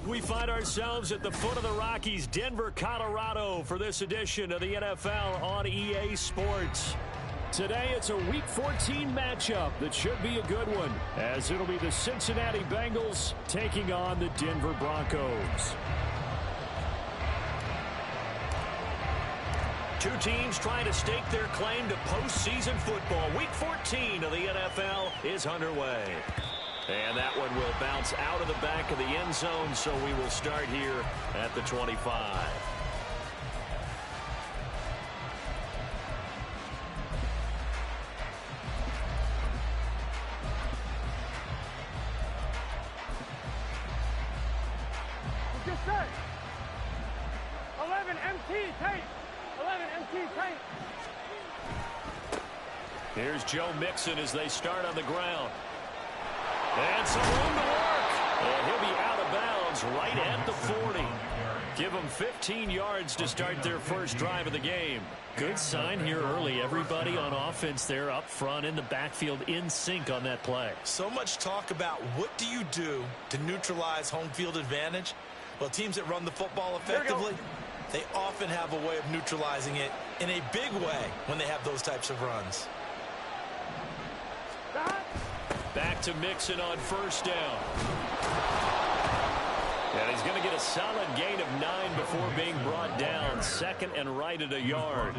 We find ourselves at the foot of the Rockies, Denver, Colorado, for this edition of the NFL on EA Sports. Today, it's a Week 14 matchup that should be a good one, as it'll be the Cincinnati Bengals taking on the Denver Broncos. Two teams trying to stake their claim to postseason football. Week 14 of the NFL is underway. And that one will bounce out of the back of the end zone, so we will start here at the 25. Just set. 11 MT tight. 11 MT tight. Here's Joe Mixon as they start on the ground. And some room to work. And he'll be out of bounds right at the 40. Give them 15 yards to start their first drive of the game. Good sign here early. Everybody on offense there up front in the backfield in sync on that play. So much talk about what do you do to neutralize home field advantage? Well, teams that run the football effectively, they often have a way of neutralizing it in a big way when they have those types of runs. Back to Mixon on first down. And he's going to get a solid gain of 9 before being brought down. Second and right at a yard.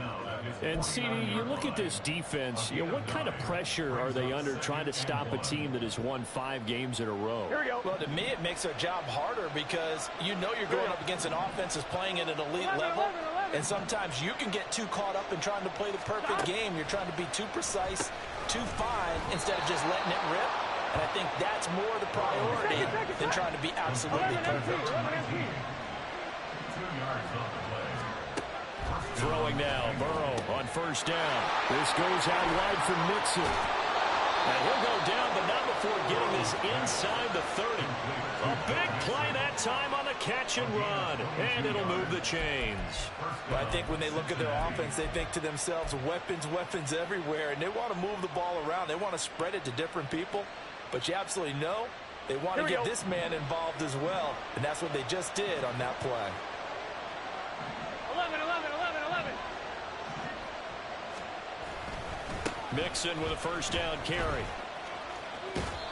And, CD, you look at this defense, what kind of pressure are they under trying to stop a team that has won 5 games in a row? Here we go. Well, to me, it makes their job harder because you know you're going up against an offense that's playing at an elite level. And sometimes you can get too caught up in trying to play the perfect game. You're trying to be too precise, too fine, instead of just letting it rip. And I think that's more the priority than trying to be absolutely perfect. Throwing now, Burrow on first down. This goes out wide for Mixon. And he'll go down, but not before getting this inside the 30. A big play that time on the catch and run. And it'll move the chains. But I think when they look at their offense, they think to themselves, weapons, weapons everywhere. And they want to move the ball around. They want to spread it to different people. But you absolutely know they want to get this man involved as well. And that's what they just did on that play. 11, 11, 11, 11. Mixon with a first down carry.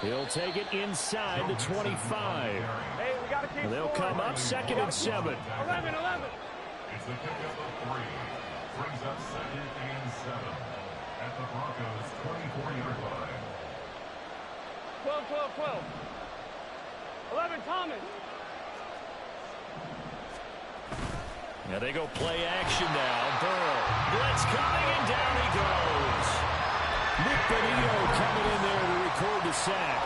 He'll take it inside the 25. Hey, we got to keep They'll come up second and 7. 11, 11. It's the pickup of 3. Brings up second and 7 at the Broncos' 24-yard line. 12, 12, 12. 11, Thomas. Now they go play action now. Burrow. Blitz coming, and down he goes. Nick Benito coming in there to record the sack.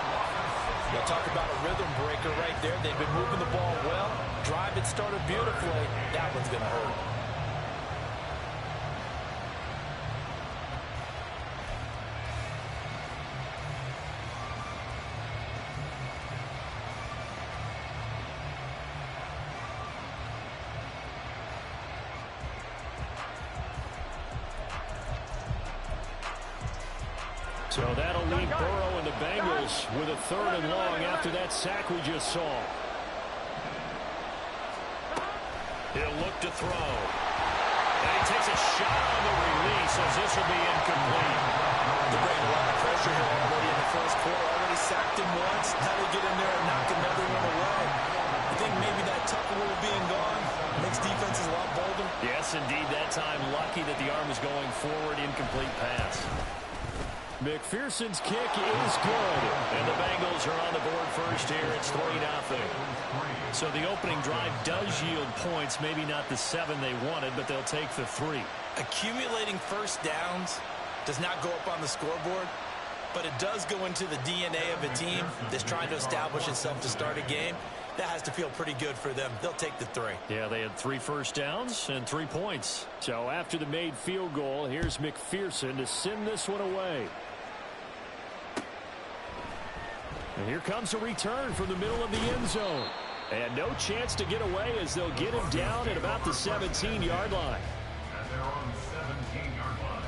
You'll talk about a rhythm breaker right there. They've been moving the ball well. Drive it started beautifully. That one's going to hurt. So that'll leave Burrow and the Bengals with a 3rd and long after that sack we just saw. He'll look to throw. And he takes a shot on the release as this will be incomplete. They're bringing a lot of pressure here already in the first quarter. Already sacked him once. Now they get in there and knock another one away. I think maybe that tucker rule being gone makes defenses a lot bolder. Yes, indeed. That time lucky that the arm was going forward. Incomplete pass. McPherson's kick is good. And the Bengals are on the board first here. It's 3-0. So the opening drive does yield points. Maybe not the 7 they wanted, but they'll take the 3. Accumulating first downs does not go up on the scoreboard, but it does go into the DNA of a team that's trying to establish itself to start a game. That has to feel pretty good for them. They'll take the 3. Yeah, they had 3 first downs and 3 points. So after the made field goal, here's McPherson to send this one away. And here comes a return from the middle of the end zone. And no chance to get away as they'll get him down at about the 17-yard line. And they're on the 17-yard line.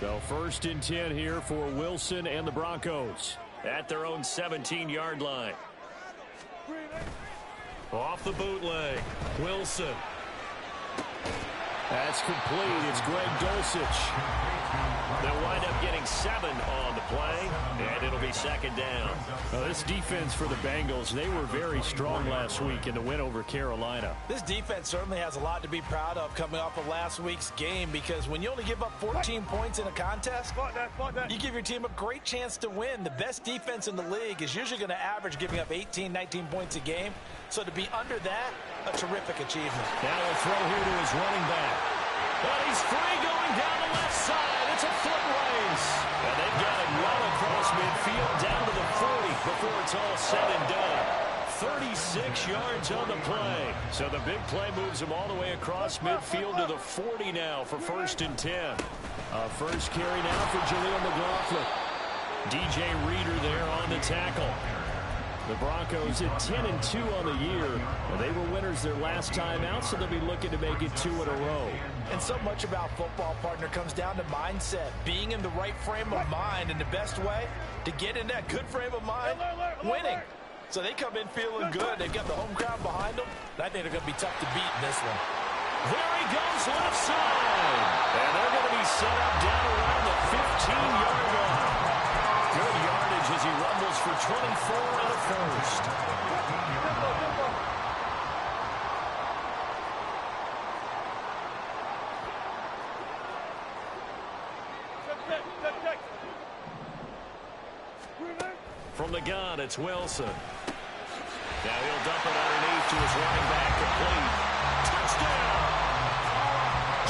So 1st and 10 here for Wilson and the Broncos at their own 17-yard line. Off the bootleg, Wilson. That's complete. It's Greg Dulcich. They'll wind up getting 7 on the play, and it'll be 2nd down. This defense for the Bengals, they were very strong last week in the win over Carolina. This defense certainly has a lot to be proud of coming off of last week's game, because when you only give up 14 points in a contest, you give your team a great chance to win. The best defense in the league is usually going to average giving up 18, 19 points a game. So to be under that, a terrific achievement. Now he'll throw here to his running back. But he's free going down the left side. It's a foot race. And they've got it well across midfield down to the 40 before it's all said and done. 36 yards on the play. So the big play moves him all the way across midfield to the 40 now for 1st and 10. First carry now for Jaleel McLaughlin. DJ Reader there on the tackle. The Broncos at 10-2 on the year. They were winners their last time out, so they'll be looking to make it 2 in a row. And so much about football, partner, comes down to mindset. Being in the right frame of mind, and the best way to get in that good frame of mind, winning. So they come in feeling good. They've got the home crowd behind them. I think they're going to be tough to beat in this one. There he goes, left side. And they're going to be set up down around the 15-yard line. Good yardage as he rumbles for 24 and a first. From the gun, it's Wilson. Now he'll dump it underneath to his running back, complete. Touchdown!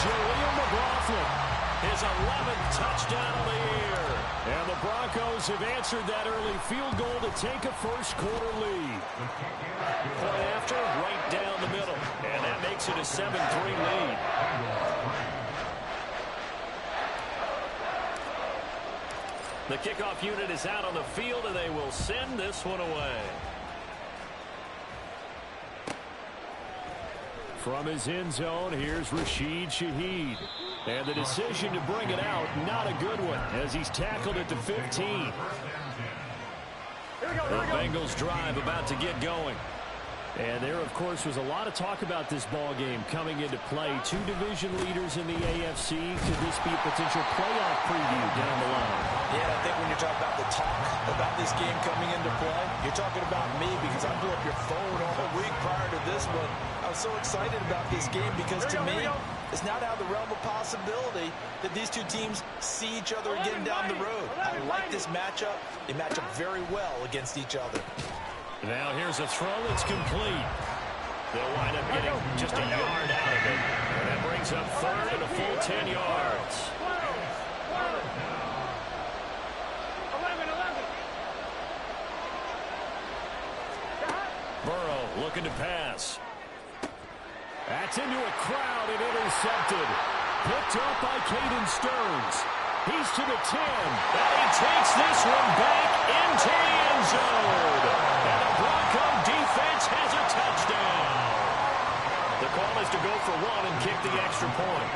Jaleel McLaughlin, his 11th touchdown of the year. And the Broncos have answered that early field goal to take a first-quarter lead. Play after, right down the middle. And that makes it a 7-3 lead. The kickoff unit is out on the field, and they will send this one away. From his end zone, here's Rashid Shaheed. And the decision to bring it out, not a good one, as he's tackled at the 15. The Bengals drive about to get going. And there, of course, was a lot of talk about this ball game coming into play. 2 division leaders in the AFC. Could this be a potential playoff preview down the line? Yeah, I think when you're talking about the talk about this game coming into play, you're talking about me, because I blew up your phone all week prior to this one. I was so excited about this game because, to me, it's not out of the realm of possibility that these two teams see each other again down the road. I like this matchup. They match up very well against each other. Now here's a throw that's complete. They'll wind up getting just a yard out of it. And that brings up 3rd and a full 10 yards. 11. Burrow looking to pass. That's into a crowd and intercepted. Picked up by Caden Stearns. He's to the 10. And he takes this one back into the end zone. And the Bronco defense has a touchdown. The call is to go for 1 and kick the extra point.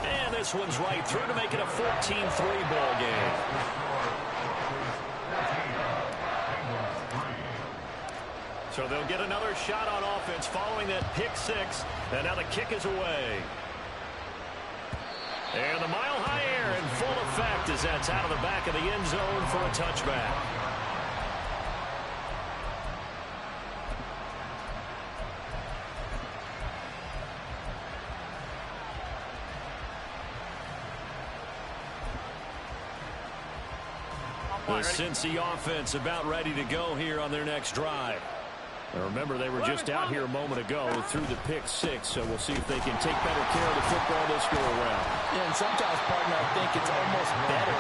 And this one's right through to make it a 14-3 ball game. So they'll get another shot on offense following that pick 6. And now the kick is away. And the mile-high air in full effect as that's out of the back of the end zone for a touchback. The Cincy offense about ready to go here on their next drive. Now remember, they were just out here a moment ago through the pick 6, so we'll see if they can take better care of the football this go around. Yeah, and sometimes, partner, I think it's almost better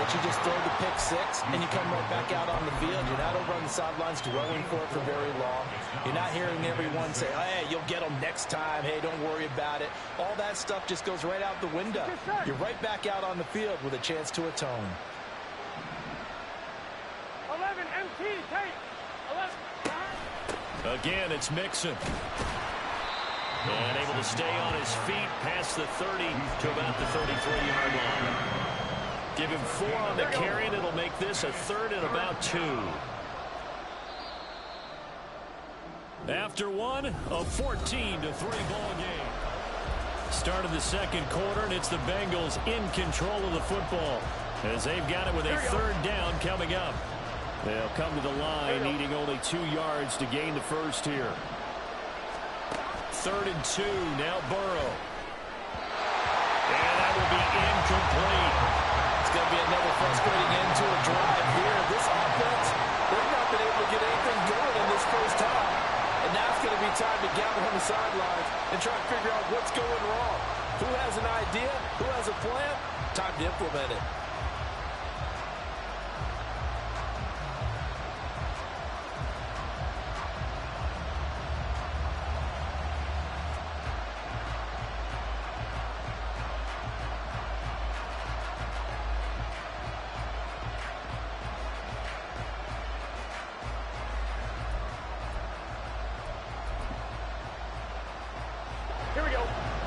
that you just throw the pick 6 and you come right back out on the field. You're not over on the sidelines dwelling for it for very long. You're not hearing everyone say, hey, you'll get them next time. Hey, don't worry about it. All that stuff just goes right out the window. You're right back out on the field with a chance to atone. 11, MT, take. 11. Again, it's Mixon. And able to stay on his feet past the 30 to about the 33-yard line. Give him 4 on the carry, and it'll make this a 3rd and about 2. After one, a 14-3 ball game. Start of the second quarter, and it's the Bengals in control of the football as they've got it with a 3rd down coming up. They'll come to the line needing only 2 yards to gain the first here. 3rd and 2, now Burrow. And that will be incomplete. It's going to be another frustrating end to a drive here. This offense, they've not been able to get anything going in this first half. And now it's going to be time to gather on the sidelines and try to figure out what's going wrong. Who has an idea? Who has a plan? Time to implement it.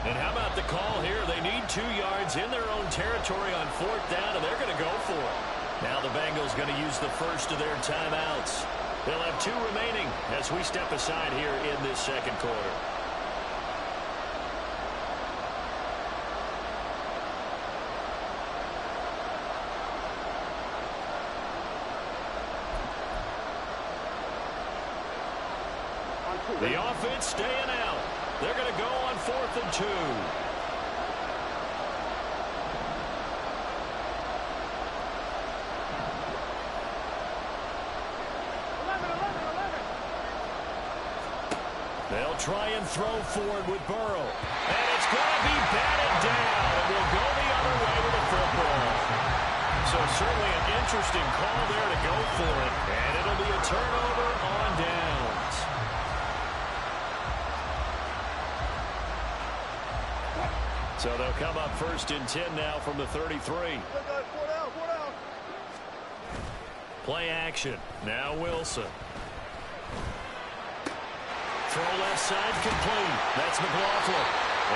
And how about the call here? They need 2 yards in their own territory on 4th down, and they're going to go for it. Now the Bengals going to use the first of their timeouts. They'll have 2 remaining as we step aside here in this second quarter. The offense staying out. They're going to go on 4th and 2. 11, 11. They'll try and throw forward with Burrow. And it's going to be batted down. And we'll go the other way with the football. So certainly an interesting call there to go for it. And it'll be a turnover on downs. So they'll come up 1st and 10 now from the 33. Play action. Now Wilson. Throw left side complete. That's McLaughlin.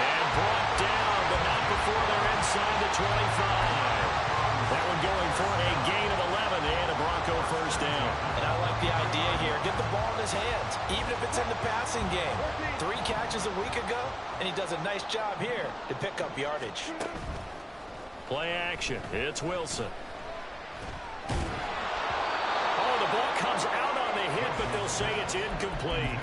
And brought down, but not before they're inside the 25. That one going for a gain of 11 and a Bronco 1st down. And I like the idea here. Get the ball in his hands, even if it's in the passing game. 3 catches a week ago, and he does a nice job here to pick up yardage. Play action. It's Wilson. Oh, the ball comes out on the hit, but they'll say it's incomplete.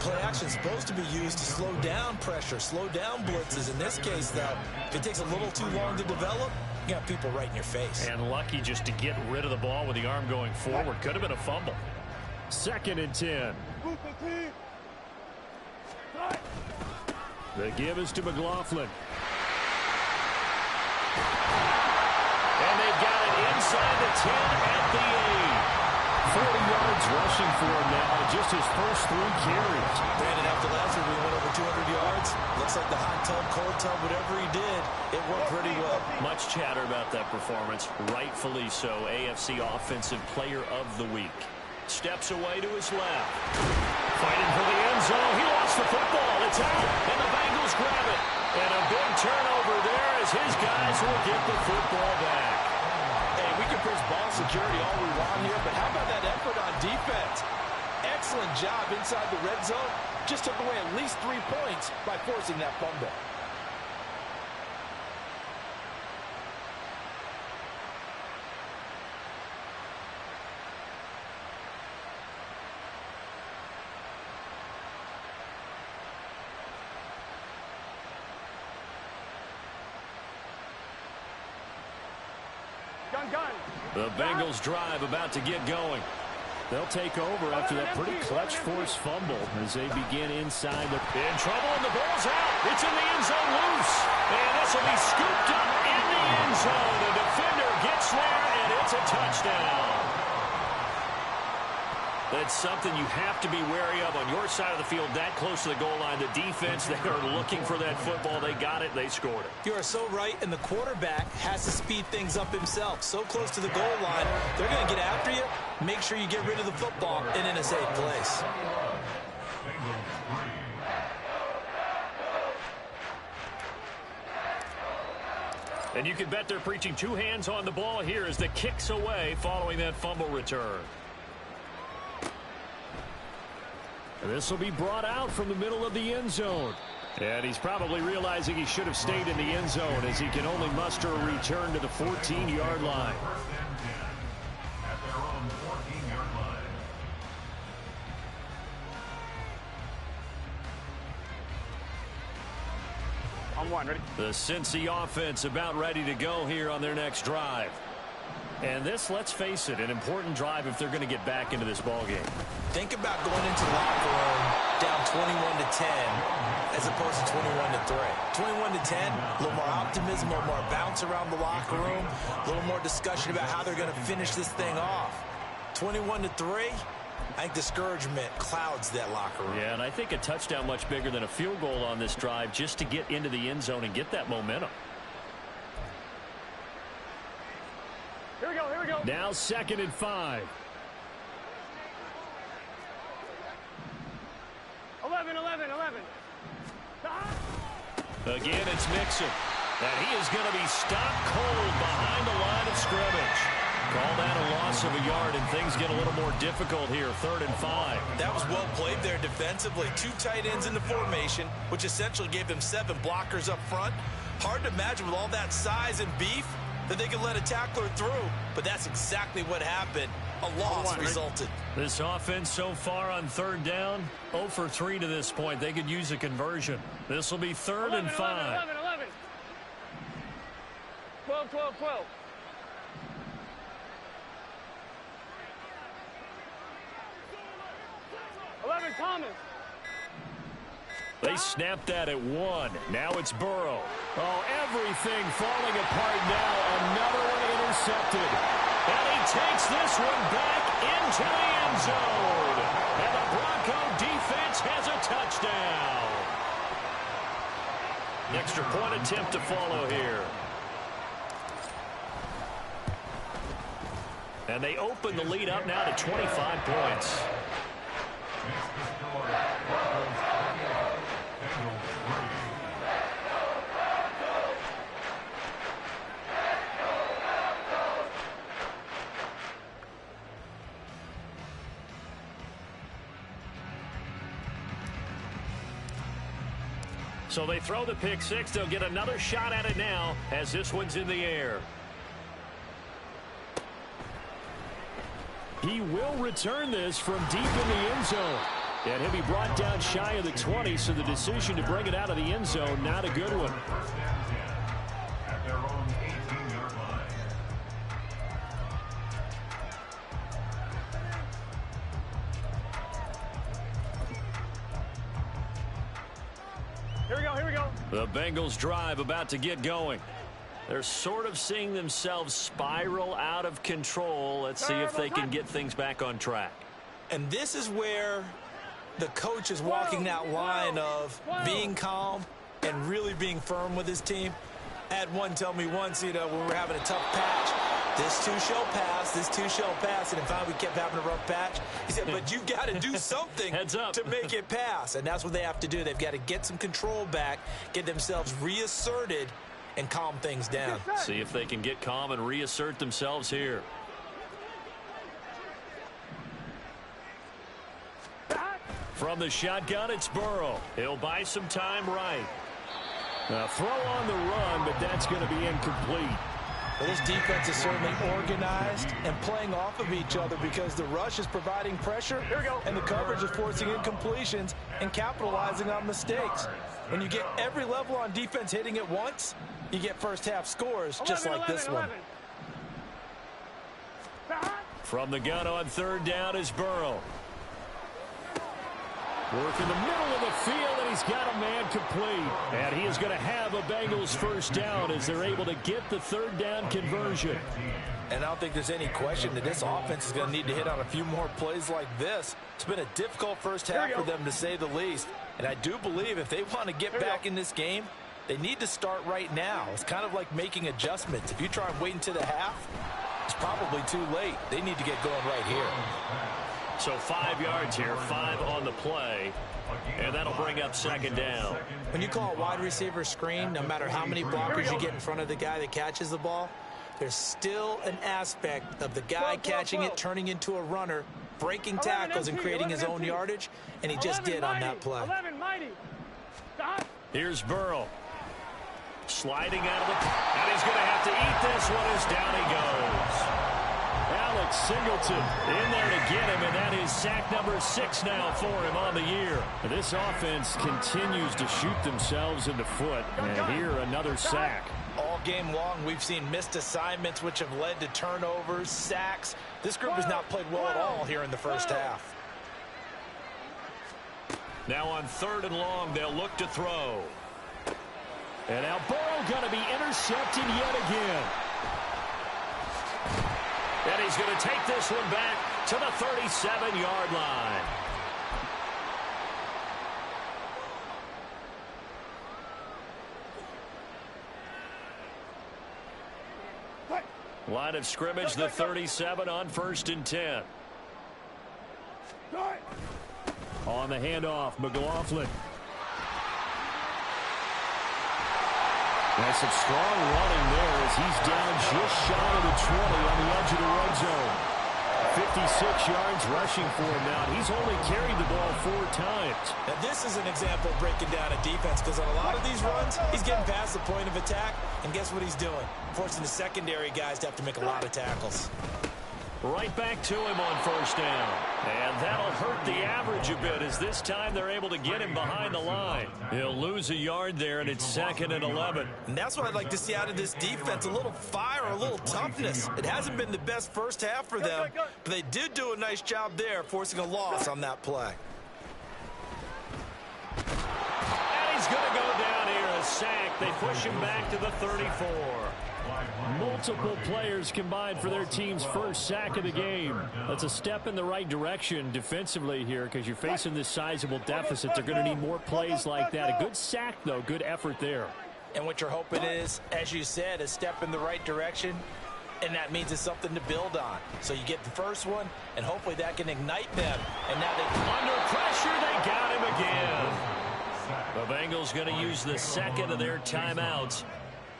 Play action is supposed to be used to slow down pressure, slow down blitzes. In this case, though, if it takes a little too long to develop, you got people right in your face. And lucky just to get rid of the ball with the arm going forward. Could have been a fumble. 2nd and 10. The give is to McLaughlin. And they've got it inside the 10 at the 8. 40 yards rushing for him now, just his first 3 carries. Brandon, after last week we went over 200 yards. Looks like the hot tub, cold tub, whatever he did, it worked pretty well. Much chatter about that performance, rightfully so. AFC Offensive Player of the Week. Steps away to his left. Fighting for the end zone. He lost the football. It's out, and the Bengals grab it. And a big turnover there as his guys will get the football back. Hey, we can push ball security all we want here, but how about that effort on defense? Excellent job inside the red zone. Just took away at least 3 points by forcing that fumble. The Bengals drive about to get going. They'll take over after that pretty clutch forced fumble as they begin inside the... In trouble, and the ball's out. It's in the end zone loose. And this will be scooped up in the end zone. The defender gets there, and it's a touchdown. That's something you have to be wary of on your side of the field, that close to the goal line. The defense, they are looking for that football. They got it. They scored it. You are so right, and the quarterback has to speed things up himself. So close to the goal line, they're going to get after you. Make sure you get rid of the football and in a safe place. And you can bet they're preaching two hands on the ball here as the kick's away following that fumble return. This will be brought out from the middle of the end zone. And he's probably realizing he should have stayed in the end zone as he can only muster a return to the 14-yard line. At their own 14-yard line. On one, ready? The Cincy offense about ready to go here on their next drive. And this, let's face it, an important drive if they're going to get back into this ballgame. Think about going into the locker room down 21-10 as opposed to 21-3. 21-10, a little more optimism, a little more bounce around the locker room, a little more discussion about how they're going to finish this thing off. 21-3, I think discouragement clouds that locker room. Yeah, and I think a touchdown much bigger than a field goal on this drive just to get into the end zone and get that momentum. Here we go, here we go. Now 2nd and 5. 11. Again, it's Mixon. And he is going to be stopped cold behind the line of scrimmage. Call that a loss of a yard, and things get a little more difficult here. 3rd and 5. That was well played there defensively. 2 tight ends in the formation, which essentially gave them 7 blockers up front. Hard to imagine with all that size and beef that they could let a tackler through, but that's exactly what happened. A loss resulted. This offense so far on 3rd down, 0 for 3 to this point. They could use a conversion. This will be 3rd and 5. 11. 12. 11, Thomas. They snapped that at 1. Now it's Burrow. Oh, everything falling apart now. Another one intercepted. And he takes this one back into the end zone. And the Bronco defense has a touchdown. Extra point attempt to follow here. And they open the lead up now to 25 points. So they throw the pick six. They'll get another shot at it now as this one's in the air. He will return this from deep in the end zone. And he'll be brought down shy of the 20, so the decision to bring it out of the end zone, not a good one. At their own 18-yard line. Here we go. The Bengals drive about to get going. They're sort of seeing themselves spiral out of control. Let's see if they can get things back on track. And this is where the coach is walking that line of being calm and really being firm with his team. I had one tell me once, when we were having a tough patch, this too shall pass, this too shall pass. And in fact, we kept having a rough patch. He said, but you've got to do something Heads up. to make it pass. And that's what they have to do. They've got to get some control back, get themselves reasserted, and calm things down. See if they can get calm and reassert themselves here. From the shotgun, it's Burrow. He'll buy some time right. A throw on the run, but that's going to be incomplete. Well, this defense is certainly organized and playing off of each other because the rush is providing pressure and the coverage is forcing incompletions and capitalizing on mistakes. When you get every level on defense hitting at once, you get first half scores just like this one. From the gun on 3rd down is Burrow. Work in the middle of the field, and he's got a man complete. And he is going to have a Bengals first down as they're able to get the 3rd down conversion. And I don't think there's any question that this offense is going to need to hit on a few more plays like this. It's been a difficult first half for them, to say the least. And I do believe if they want to get back in this game, they need to start right now. It's kind of like making adjustments. If you try and wait until the half, it's probably too late. They need to get going right here. So 5 yards here, 5 on the play. And that'll bring up second down. When you call a wide receiver screen, no matter how many blockers you get in front of the guy that catches the ball, there's still an aspect of the guy catching it, turning into a runner, breaking tackles and creating his own yardage, and he just did on that play. Here's Burrow. Sliding out of the... And he's going to have to eat this one as down he goes. Alex Singleton in there to get him, and that is sack number 6 now for him on the year. This offense continues to shoot themselves in the foot, and here another sack. All game long, we've seen missed assignments, which have led to turnovers, sacks. This group has not played well at all here in the first half. Now on 3rd and long, they'll look to throw. And now Burrow going to be intercepted yet again. And he's going to take this one back to the 37-yard line. Line of scrimmage, the 37 on 1st and 10. On the handoff, McLaughlin. That's some strong running there as he's down just shy of the 20 on the edge of the red zone. 56 yards rushing for him now. He's only carried the ball 4 times. Now this is an example of breaking down a defense, because on a lot of these runs, he's getting past the point of attack, and guess what he's doing? Forcing the secondary guys to have to make a lot of tackles. Right back to him on 1st down. And that'll hurt the average a bit as this time they're able to get him behind the line. He'll lose a yard there, and it's 2nd and 11. And that's what I'd like to see out of this defense, a little fire, a little toughness. It hasn't been the best first half for them, but they did do a nice job there, forcing a loss on that play. And he's going to go down here, a sack. They push him back to the 34. Multiple players combined for their team's first sack of the game. That's a step in the right direction defensively here, because you're facing this sizable deficit. They're going to need more plays like that. A good sack, though. Good effort there. And what you're hoping is, as you said, a step in the right direction, and that means it's something to build on. So you get the first one, and hopefully that can ignite them. And now they under pressure, they got him again. The Bengals going to use the second of their timeouts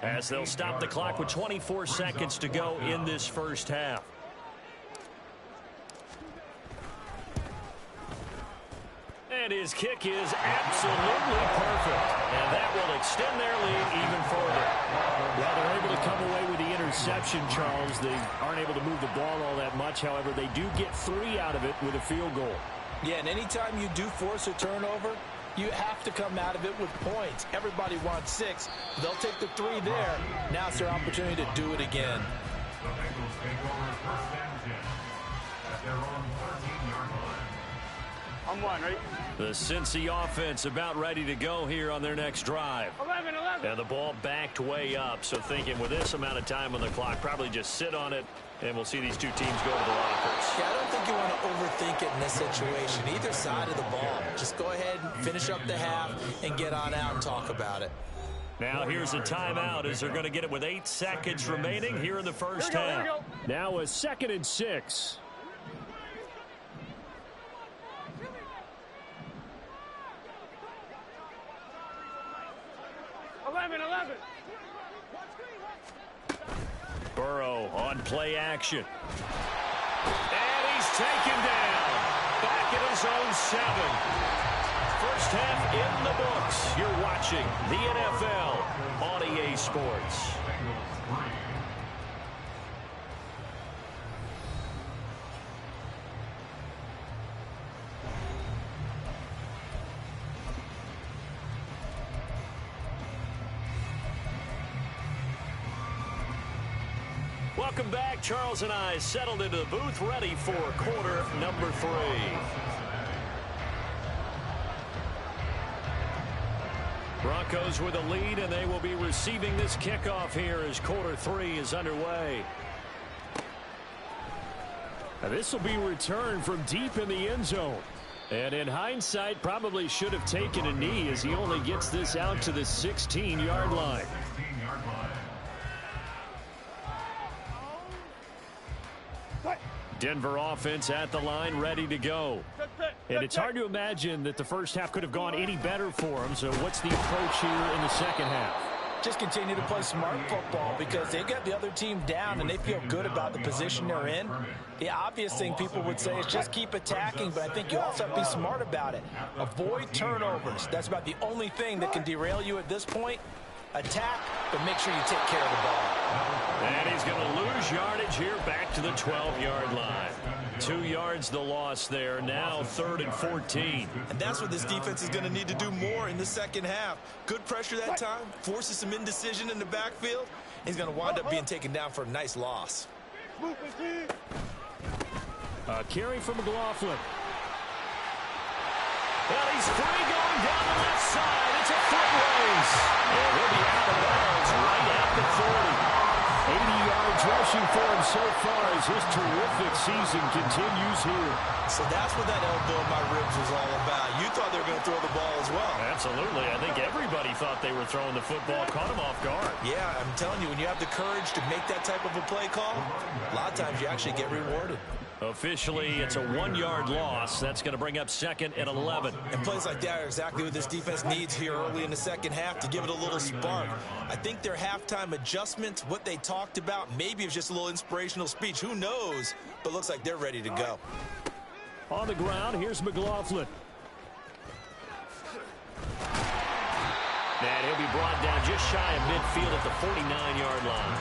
as they'll stop the clock with 24 seconds to go in this first half. And his kick is absolutely perfect. And that will extend their lead even further. Well, they're able to come away with the interception, Charles. They aren't able to move the ball all that much. However, they do get 3 out of it with a field goal. Yeah, and anytime you do force a turnover, you have to come out of it with points. Everybody wants 6. They'll take the 3 there. Now it's their opportunity to do it again. The Bengals take over 1st and 10 at their own 13-yard line. I'm 1, right? The Cincy offense about ready to go here on their next drive. 11. And the ball backed way up, so thinking with this amount of time on the clock, probably just sit on it, and we'll see these two teams go to the lockers. Yeah, I don't think you want to overthink it in this situation. Either side of the ball. Just go ahead and finish up the half and get on out and talk about it. Now here's a timeout as they're going to get it with 8 seconds remaining here in the first half. Now a 2nd and 6. 11. Burrow on play action. And he's taken down. Back at his own 7. First half in the books. You're watching the NFL on EA Sports. Welcome back. Charles and I settled into the booth, ready for quarter number 3. Broncos with a lead, and they will be receiving this kickoff here as quarter 3 is underway. Now this will be returned from deep in the end zone. And in hindsight, probably should have taken a knee as he only gets this out to the 16-yard line. Denver offense at the line, ready to go. And it's hard to imagine that the first half could have gone any better for them. So what's the approach here in the second half? Just continue to play smart football because they got the other team down and they feel good about the position they're in. The obvious thing people would say is just keep attacking, but I think you also have to be smart about it. Avoid turnovers. That's about the only thing that can derail you at this point. Attack, but make sure you take care of the ball. And he's going to lose yardage here back to the 12-yard line. 2 yards the loss there. Now 3rd and 14. And that's what this defense is going to need to do more in the second half. Good pressure that time. Forces some indecision in the backfield. He's going to wind up being taken down for a nice loss. A carry from McLaughlin. Well, he's free going down the left side. It's a foot race. And he'll be out of bounds right at the 40. 80 yards rushing for him so far as his terrific season continues here. So that's what that elbow in my ribs was all about. You thought they were going to throw the ball as well. Absolutely. I think everybody thought they were throwing the football, caught him off guard. Yeah, I'm telling you, when you have the courage to make that type of a play call, a lot of times you actually get rewarded. Officially, it's a 1-yard loss. That's going to bring up 2nd and 11. And plays like that are exactly what this defense needs here early in the second half to give it a little spark. I think their halftime adjustments, what they talked about, maybe it was just a little inspirational speech. Who knows? But looks like they're ready to go. On the ground, here's McLaughlin. And he'll be brought down just shy of midfield at the 49-yard line.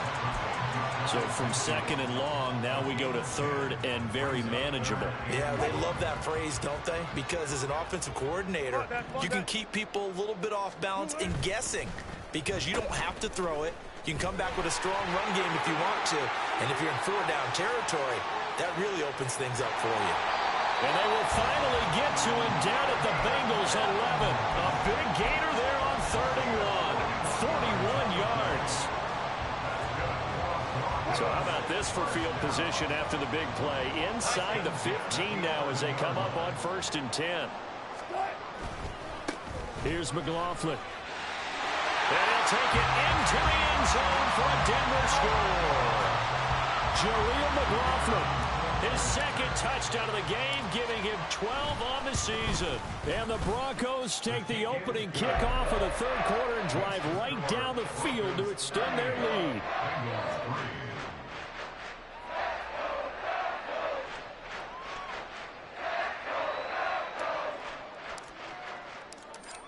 So from 2nd and long, now we go to 3rd and very manageable. Yeah, they love that phrase, don't they? Because as an offensive coordinator, you can keep people a little bit off balance and guessing because you don't have to throw it. You can come back with a strong run game if you want to. And if you're in 4-down territory, that really opens things up for you. And they will finally get to him down at the Bengals 11. A big gainer there on 3rd and 1. 41 yards. So how about this for field position after the big play? Inside the 15 now as they come up on 1st and 10. Here's McLaughlin. And he'll take it into the end zone for a Denver score. Jaleel McLaughlin, his 2nd touchdown of the game, giving him 12 on the season. And the Broncos take the opening kickoff of the 3rd quarter and drive right down the field to extend their lead.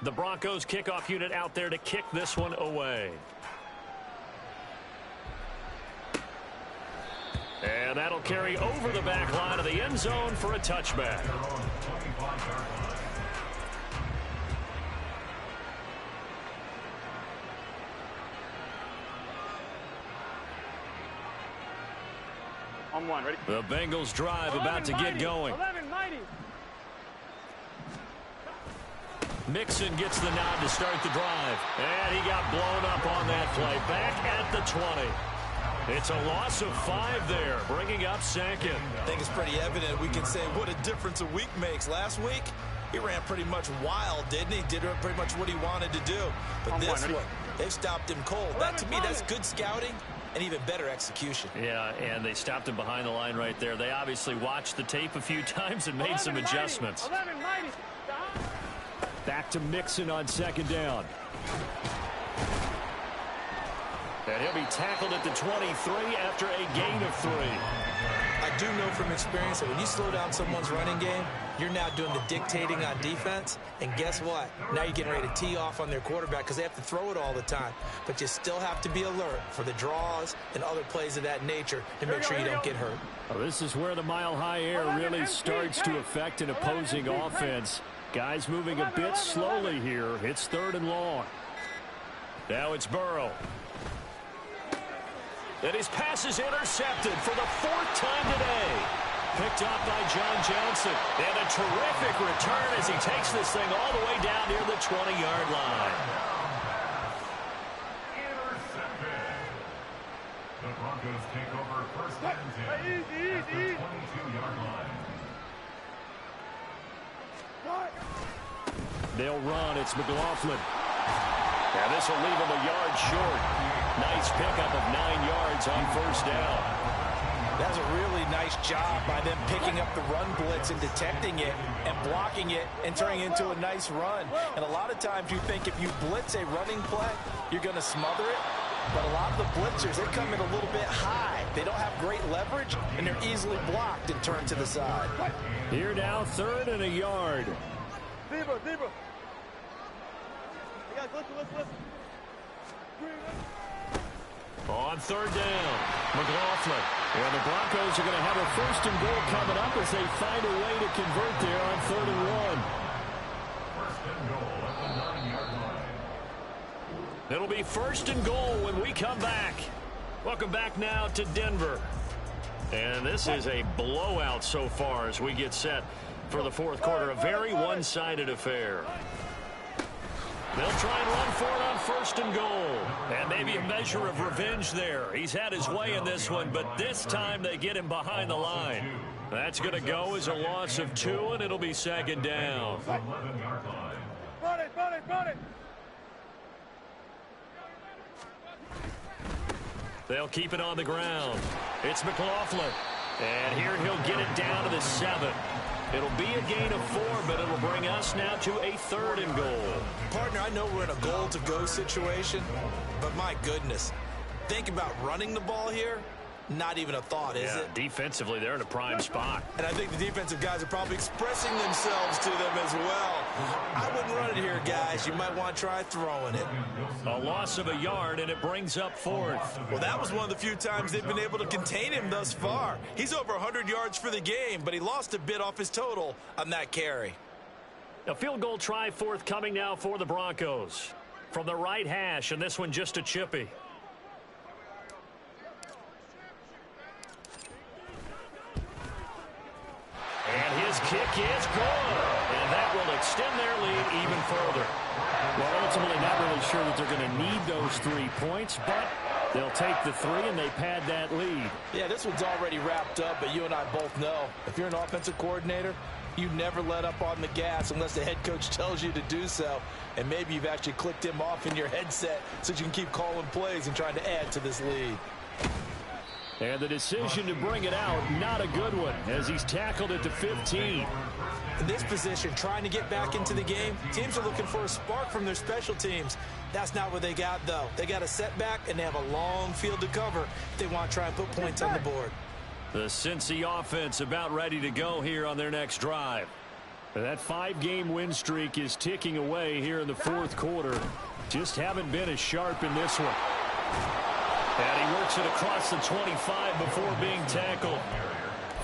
The Broncos kickoff unit out there to kick this one away. And that'll carry over the back line of the end zone for a touchback. On 1, ready? The Bengals drive about to get going. 11, mighty. Mixon gets the nod to start the drive. And he got blown up on that play. Back at the 20. It's a loss of 5 there, bringing up 2nd. I think it's pretty evident. We can say what a difference a week makes. Last week, he ran pretty much wild, didn't he? Did pretty much what he wanted to do. But this one, they've stopped him cold. That, to me, that's good scouting and even better execution. Yeah, and they stopped him behind the line right there. They obviously watched the tape a few times and made some adjustments. 11, mighty. Back to Mixon on 2nd down. And he'll be tackled at the 23 after a gain of 3. I do know from experience that when you slow down someone's running game, you're now doing the dictating on defense. And guess what? Now you're getting ready to tee off on their quarterback because they have to throw it all the time. But you still have to be alert for the draws and other plays of that nature to make sure you don't get hurt. Well, this is where the mile-high air really starts to affect an opposing offense. Guys moving a bit slowly here. It's 3rd and long. Now it's Burrow. And his pass is intercepted for the 4th time today. Picked up by John Johnson. And a terrific return as he takes this thing all the way down near the 20-yard line. Intercepted. The Broncos take over 1st and 10 at the 22-yard line. They'll run. It's McLaughlin. And this will leave him a yard short. Nice pickup of 9 yards on 1st down. That's a really nice job by them picking up the run blitz and detecting it and blocking it and turning it into a nice run. And a lot of times you think if you blitz a running play, you're going to smother it. But a lot of the blitzers, they come in a little bit high. They don't have great leverage, and they're easily blocked and turned to the side. Here now, 3rd and a yard. Deeper. Listen. On 3rd down, McLaughlin. And the Broncos are going to have a 1st and goal coming up as they find a way to convert there on 3rd and 1. 1st and goal at the 9-yard line. It'll be 1st and goal when we come back. Welcome back now to Denver. And this is a blowout so far as we get set for the 4th quarter. A very one-sided affair. They'll try and run for it on 1st and goal. And maybe a measure of revenge there. He's had his way in this one, but this time they get him behind the line. That's going to go as a loss of 2, and it'll be 2nd down. 11-yard line. Run it. They'll keep it on the ground. It's McLaughlin. And here he'll get it down to the 7. It'll be a gain of 4, but it'll bring us now to a 3rd and goal. Partner, I know we're in a goal-to-go situation, but my goodness, think about running the ball here. Not even a thought, is it? Defensively, they're in a prime spot. And I think the defensive guys are probably expressing themselves to them as well. I wouldn't run it here, guys. You might want to try throwing it. A loss of a yard, and it brings up 4th. Well, that was one of the few times they've been able to contain him thus far. He's over 100 yards for the game, but he lost a bit off his total on that carry. A field goal try forthcoming now for the Broncos. From the right hash, and this one just a chippy. And his kick is good. And that will extend their lead even further. Well, ultimately not really sure that they're going to need those 3 points, but they'll take the 3 and they pad that lead. Yeah, this one's already wrapped up, but you and I both know if you're an offensive coordinator, you never let up on the gas unless the head coach tells you to do so. And maybe you've actually clicked him off in your headset so you can keep calling plays and trying to add to this lead. And the decision to bring it out, not a good one, as he's tackled at the 15. In this position, trying to get back into the game, teams are looking for a spark from their special teams. That's not what they got, though. They got a setback, and they have a long field to cover if they want to try and put points on the board. The Cincy offense about ready to go here on their next drive. That 5-game win streak is ticking away here in the 4th quarter. Just haven't been as sharp in this one. And he works it across the 25 before being tackled.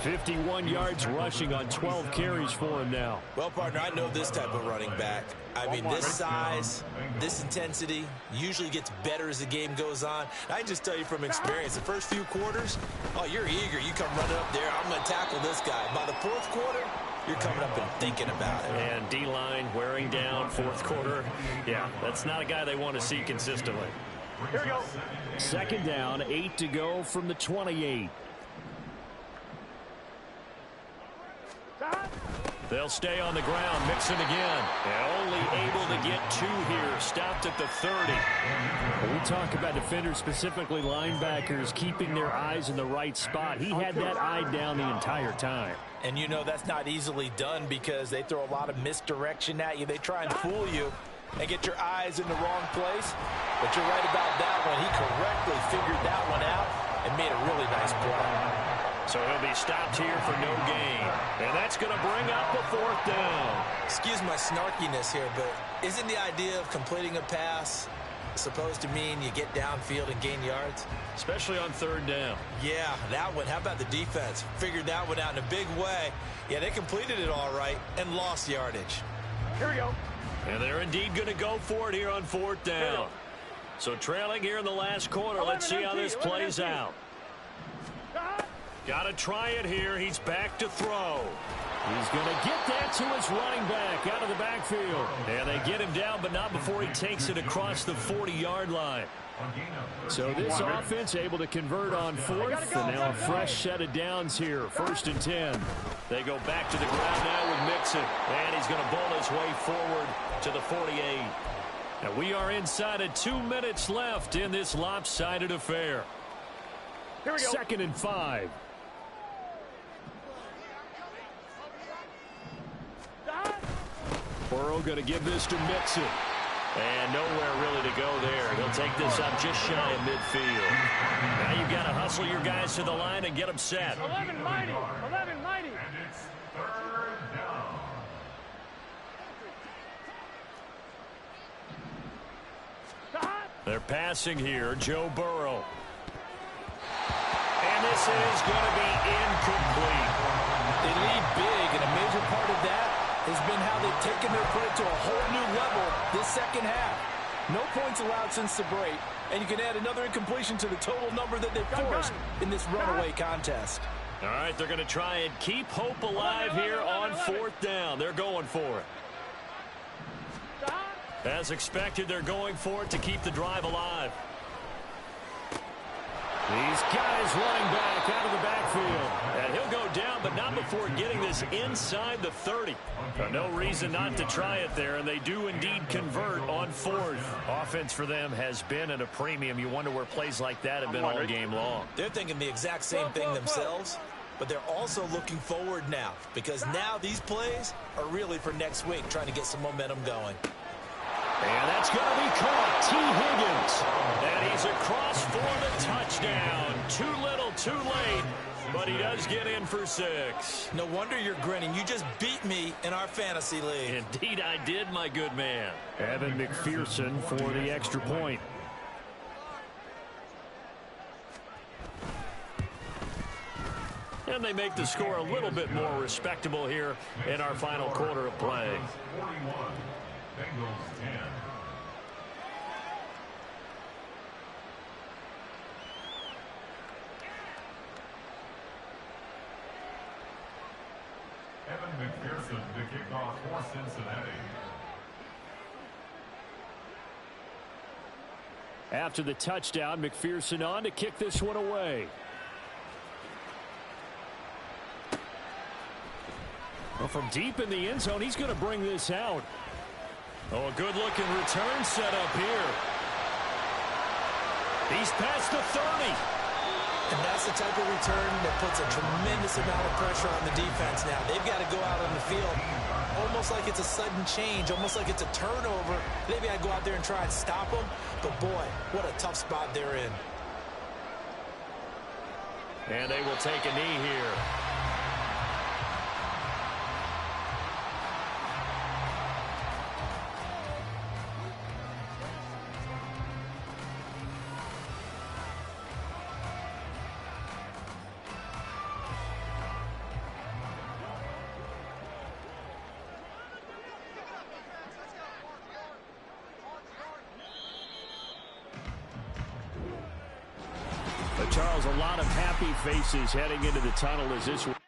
51 yards rushing on 12 carries for him now. Well, partner, I know this type of running back. I mean, this size, this intensity usually gets better as the game goes on. I can just tell you from experience, the first few quarters, oh, you're eager. You come running up there, I'm going to tackle this guy. By the 4th quarter, you're coming up and thinking about it. And D-line wearing down 4th quarter. Yeah, that's not a guy they want to see consistently. Here we go. 2nd down, 8 to go from the 28. They'll stay on the ground, Mixon again. And only able to get 2 here, stopped at the 30. When we talk about defenders, specifically linebackers, keeping their eyes in the right spot, he had that eye down the entire time. And you know that's not easily done because they throw a lot of misdirection at you. They try and fool you and get your eyes in the wrong place. But you're right about that one. He correctly figured that one out and made a really nice play. So he'll be stopped here for no gain. And that's going to bring up a 4th down. Excuse my snarkiness here, but isn't the idea of completing a pass supposed to mean you get downfield and gain yards? Especially on 3rd down. Yeah, that one. How about the defense? Figured that one out in a big way. Yeah, they completed it all right and lost yardage. Here we go. And they're indeed going to go for it here on 4th down. So trailing here in the last quarter. Let's see how this plays out. Got to try it here. He's back to throw. He's going to get that to his running back out of the backfield. And they get him down, but not before he takes it across the 40-yard line. So this offense able to convert on 4th, and now a fresh set of downs here, 1st and 10. They go back to the ground now with Mixon, and he's going to bowl his way forward to the 48. And we are inside of 2 minutes left in this lopsided affair. Here we go. 2nd and 5. Burrow going to give this to Mixon. And nowhere really to go there. He'll take this up just shy of midfield. Now you've got to hustle your guys to the line and get them set. 11 mighty. 11 mighty. And it's third down. They're passing here. Joe Burrow. And this is going to be incomplete. They lead big, and a major part of that has been how they've taken their play to a whole new level this second half. No points allowed since the break, and you can add another incompletion to the total number that they've forced in this runaway contest. All right, they're going to try and keep hope alive here on fourth down. They're going for it. As expected, they're going for it to keep the drive alive. These guys running back out of the backfield. And he'll go down, but not before getting this inside the 30. No reason not to try it there, and they do indeed convert on fourth. Offense for them has been at a premium. You wonder where plays like that have been all game long. They're thinking the exact same thing themselves, but they're also looking forward now, because now these plays are really for next week, trying to get some momentum going. And that's going to be caught. T. Higgins. And he's across for the touchdown. Too little, too late. But he does get in for 6. No wonder you're grinning. You just beat me in our fantasy league. Indeed I did, my good man. Evan McPherson for the extra point. And they make the score a little bit more respectable here in our final quarter of play. 41. Bengals 10. Evan McPherson to kick off for Cincinnati. After the touchdown, McPherson on to kick this one away. Well, from deep in the end zone, he's going to bring this out. Oh, a good-looking return set up here. He's past the 30. And that's the type of return that puts a tremendous amount of pressure on the defense now. They've got to go out on the field almost like it's a sudden change, almost like it's a turnover. Maybe I go out there and try and stop them, but boy, what a tough spot they're in. And they will take a knee here. Charles, a lot of happy faces heading into the tunnel as this one.